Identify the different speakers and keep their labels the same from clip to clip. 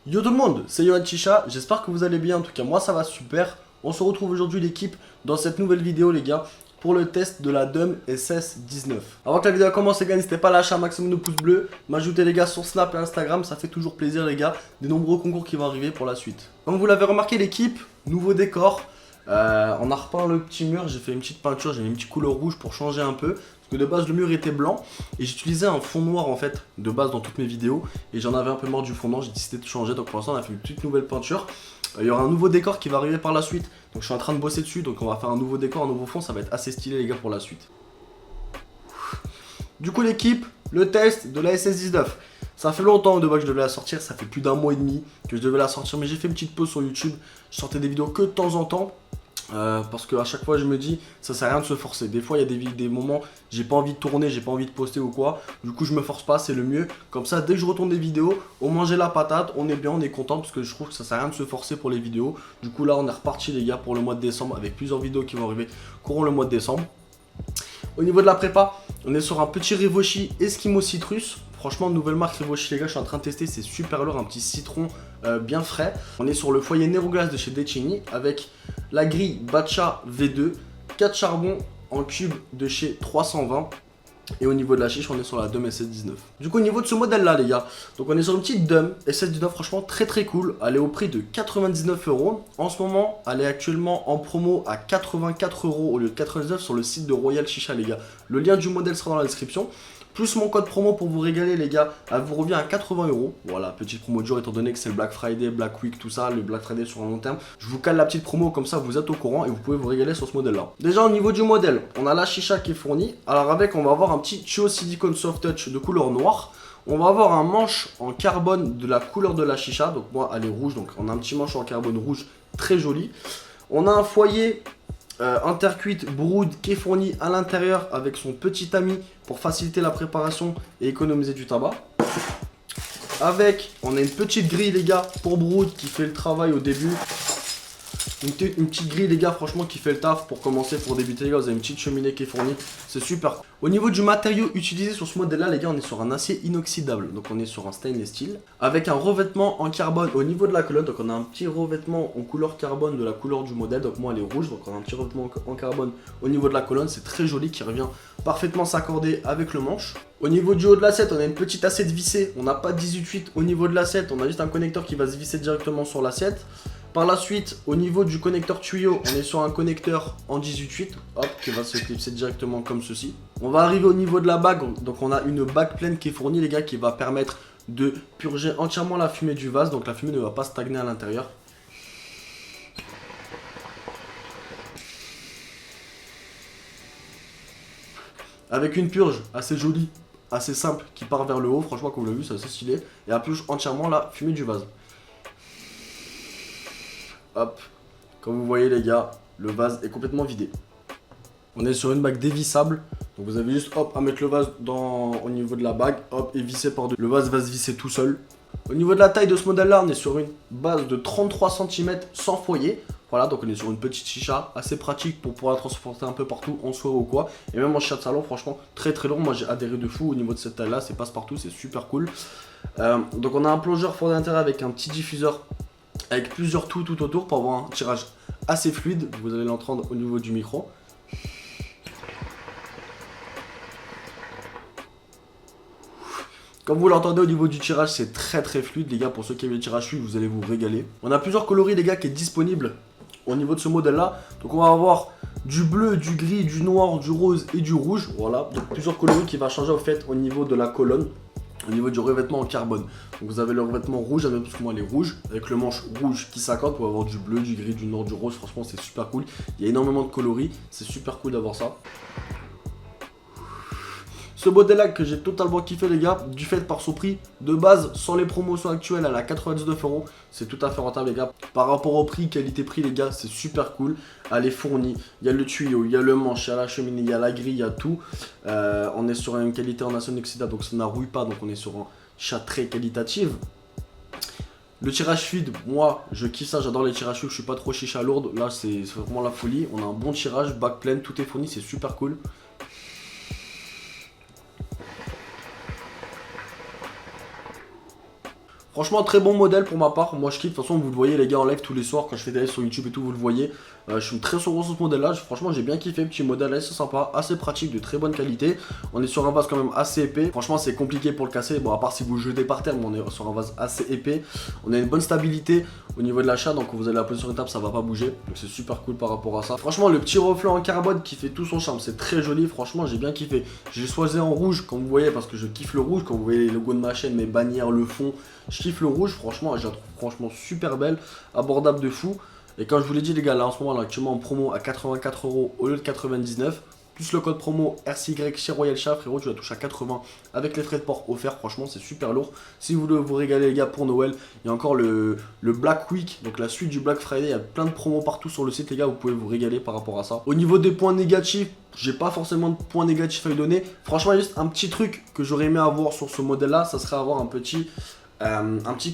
Speaker 1: Yo tout le monde, c'est Yohan Chicha, j'espère que vous allez bien, en tout cas moi ça va super. On se retrouve aujourd'hui l'équipe dans cette nouvelle vidéo les gars, pour le test de la DUM SS19. Avant que la vidéo commence les gars, n'hésitez pas à lâcher un maximum de pouces bleus, m'ajouter les gars sur Snap et Instagram, ça fait toujours plaisir les gars, des nombreux concours qui vont arriver pour la suite. Comme vous l'avez remarqué l'équipe, nouveau décor, on a repeint le petit mur, j'ai fait une petite peinture, j'ai mis une petite couleur rouge pour changer un peu. Parce que de base le mur était blanc et j'utilisais un fond noir en fait de base dans toutes mes vidéos et j'en avais un peu marre du fond noir, j'ai décidé de changer, donc pour l'instant on a fait une toute nouvelle peinture. Il y aura un nouveau décor qui va arriver par la suite, donc je suis en train de bosser dessus, donc on va faire un nouveau décor, un nouveau fond, ça va être assez stylé les gars pour la suite. Du coup l'équipe, le test de la SS19. Ça fait longtemps de base que je devais la sortir, ça fait plus d'un mois et demi que je devais la sortir, mais j'ai fait une petite pause sur YouTube, je sortais des vidéos que de temps en temps. Parce qu'à chaque fois je me dis ça sert à rien de se forcer. Des fois il y a des moments j'ai pas envie de tourner, j'ai pas envie de poster ou quoi. Du coup je me force pas, c'est le mieux. Comme ça dès que je retourne des vidéos, au moins j'ai la patate, on est bien, on est content. Parce que je trouve que ça sert à rien de se forcer pour les vidéos. Du coup là on est reparti les gars pour le mois de décembre avec plusieurs vidéos qui vont arriver courant le mois de décembre. Au niveau de la prépa, on est sur un petit Revoshi Eskimo Citrus. Franchement, nouvelle marque Revoshi les gars, je suis en train de tester, c'est super lourd, un petit citron bien frais. On est sur le foyer Neroglass de chez Decini avec la grille Batcha V2, 4 charbons en cube de chez 320. Et au niveau de la chiche, on est sur la DUM SS19. Du coup, au niveau de ce modèle là, les gars, donc on est sur une petite DUM SS19, franchement très cool. Elle est au prix de 99 €. En ce moment, elle est actuellement en promo à 84 € au lieu de 99 sur le site de Royal Chicha, les gars. Le lien du modèle sera dans la description. Plus mon code promo pour vous régaler les gars, elle vous revient à 80 €. Voilà, petite promo de jour étant donné que c'est le Black Friday, Black Week, tout ça, le Black Friday sur un long terme. Je vous cale la petite promo comme ça vous êtes au courant et vous pouvez vous régaler sur ce modèle là. Déjà au niveau du modèle, on a la chicha qui est fournie. Alors avec on va avoir un petit tuyau silicone soft touch de couleur noire. On va avoir un manche en carbone de la couleur de la chicha. Donc moi elle est rouge, donc on a un petit manche en carbone rouge très joli. On a un foyer intercuite Brood qui est fourni à l'intérieur avec son petit ami pour faciliter la préparation et économiser du tabac. Avec, on a une petite grille les gars pour Brood qui fait le travail au début. Une petite grille les gars franchement qui fait le taf pour commencer, pour débuter les gars. Vous avez une petite cheminée qui est fournie, c'est super. Au niveau du matériau utilisé sur ce modèle là les gars, on est sur un acier inoxydable. Donc on est sur un stainless steel avec un revêtement en carbone au niveau de la colonne. Donc on a un petit revêtement en couleur carbone de la couleur du modèle. Donc moi elle est rouge, donc on a un petit revêtement en carbone au niveau de la colonne. C'est très joli qui revient parfaitement s'accorder avec le manche. Au niveau du haut de l'assiette, on a une petite assiette vissée. On n'a pas de 18/8 au niveau de l'assiette, on a juste un connecteur qui va se visser directement sur l'assiette. Par la suite, au niveau du connecteur tuyau, on est sur un connecteur en 18/8, hop, qui va se clipser directement comme ceci. On va arriver au niveau de la bague, donc on a une bague pleine qui est fournie les gars, qui va permettre de purger entièrement la fumée du vase, donc la fumée ne va pas stagner à l'intérieur. Avec une purge assez jolie, assez simple, qui part vers le haut, franchement comme vous l'avez vu, c'est assez stylé, et elle purge entièrement la fumée du vase. Hop, comme vous voyez les gars, le vase est complètement vidé. On est sur une bague dévissable, donc vous avez juste hop à mettre le vase au niveau de la bague, hop et visser par-dessus. Le vase va se visser tout seul. Au niveau de la taille de ce modèle là, on est sur une base de 33 cm sans foyer. Voilà, donc on est sur une petite chicha assez pratique pour pouvoir la transporter un peu partout en soirée ou quoi. Et même en chicha de salon, franchement très long. Moi j'ai adhéré de fou au niveau de cette taille là, c'est passe-partout, c'est super cool. Donc on a un plongeur fourni à l'intérieur avec un petit diffuseur avec plusieurs tout autour pour avoir un tirage assez fluide. Vous allez l'entendre au niveau du micro. Comme vous l'entendez au niveau du tirage, c'est très fluide les gars. Pour ceux qui aiment le tirage fluide, vous allez vous régaler. On a plusieurs coloris les gars qui est disponible au niveau de ce modèle là. Donc on va avoir du bleu, du gris, du noir, du rose et du rouge. Voilà, donc plusieurs coloris qui va changer au fait au niveau de la colonne. Au niveau du revêtement en carbone. Donc vous avez le revêtement rouge, parce que moi elle est rouge, avec le manche rouge qui s'accorde pour avoir du bleu, du gris, du noir, du rose. Franchement c'est super cool. Il y a énormément de coloris, c'est super cool d'avoir ça. Ce modèle là que j'ai totalement kiffé les gars, du fait par son prix de base, sans les promotions actuelles, elle est à 99 €. C'est tout à fait rentable les gars. Par rapport au prix, qualité-prix les gars, c'est super cool. Elle est fournie, il y a le tuyau, il y a le manche, il y a la cheminée, il y a la grille, il y a tout. On est sur une qualité en acier inoxydable, donc ça n'arrouille pas, donc on est sur un chat très qualitatif. Le tirage fluide, moi je kiffe ça, j'adore les tirages fluides, je suis pas trop chicha lourde. Là c'est vraiment la folie, on a un bon tirage, bague pleine, tout est fourni, c'est super cool. Franchement, très bon modèle pour ma part. Moi, je kiffe. De toute façon, vous le voyez, les gars, en live tous les soirs quand je fais des lives sur YouTube et tout, vous le voyez. Je suis très sur ce modèle-là. Franchement, j'ai bien kiffé. Petit modèle assez sympa, assez pratique, de très bonne qualité. On est sur un vase quand même assez épais. Franchement, c'est compliqué pour le casser. Bon, à part si vous le jetez par terre, mais on est sur un vase assez épais. On a une bonne stabilité au niveau de l'achat. Donc, quand vous allez la poser sur une table, ça va pas bouger. Donc, c'est super cool par rapport à ça. Franchement, le petit reflet en carbone qui fait tout son charme, c'est très joli. Franchement, j'ai bien kiffé. J'ai choisi en rouge, comme vous voyez, parce que je kiffe le rouge. Quand vous voyez les logos de ma chaîne, mes bannières, le fond, je kiffe le rouge. Franchement, je la trouve franchement super belle, abordable de fou. Et comme je vous l'ai dit les gars, là en ce moment, là, actuellement en promo à 84 € au lieu de 99. Plus le code promo RCY chez Royal Chat, frérot, tu la touches à 80 avec les frais de port offerts. Franchement, c'est super lourd. Si vous voulez vous régaler les gars pour Noël, il y a encore le Black Week, donc la suite du Black Friday. Il y a plein de promos partout sur le site les gars, vous pouvez vous régaler par rapport à ça. Au niveau des points négatifs, j'ai pas forcément de points négatifs à lui donner. Franchement, juste un petit truc que j'aurais aimé avoir sur ce modèle là, ça serait avoir un petit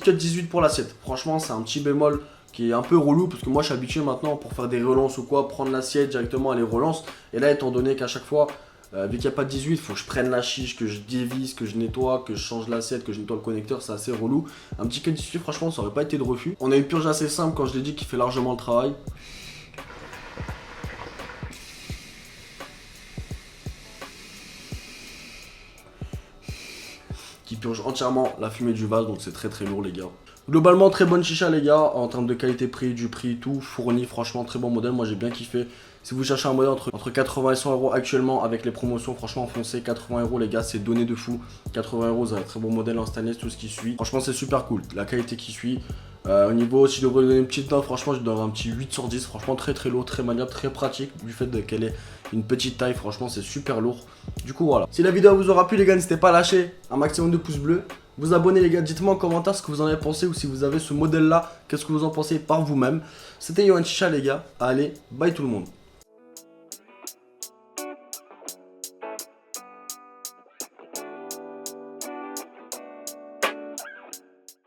Speaker 1: cut 18 pour l'assiette. Franchement, c'est un petit bémol qui est un peu relou parce que moi je suis habitué maintenant pour faire des relances ou quoi, prendre l'assiette directement à les relances. Et là, étant donné qu'à chaque fois, vu qu'il n'y a pas de 18, il faut que je prenne la chiche, que je dévisse, que je nettoie, que je change l'assiette, que je nettoie le connecteur, c'est assez relou. Un petit cut 18, franchement, ça aurait pas été de refus. On a une purge assez simple, quand je l'ai dit, qui fait largement le travail. Qui purge entièrement la fumée du vase, donc c'est très très lourd les gars. Globalement très bonne chicha les gars, en termes de qualité-prix, du prix, tout fourni, franchement très bon modèle, moi j'ai bien kiffé. Si vous cherchez un modèle entre 80 et 100 € actuellement avec les promotions, franchement foncez, 80 € les gars, c'est donné de fou. 80 €, c'est un très bon modèle en stainless, tout ce qui suit. Franchement c'est super cool, la qualité qui suit. Au niveau, si je devrais donner une petite note, franchement je donnerais un petit 8 sur 10. Franchement très très lourd, très maniable, très pratique. Du fait qu'elle ait une petite taille, franchement c'est super lourd. Du coup voilà. Si la vidéo vous aura plu les gars, n'hésitez pas à lâcher un maximum de pouces bleus. Vous abonner les gars, dites-moi en commentaire ce que vous en avez pensé ou si vous avez ce modèle là, qu'est-ce que vous en pensez par vous-même. C'était Yohan Chicha les gars, allez, bye tout le monde.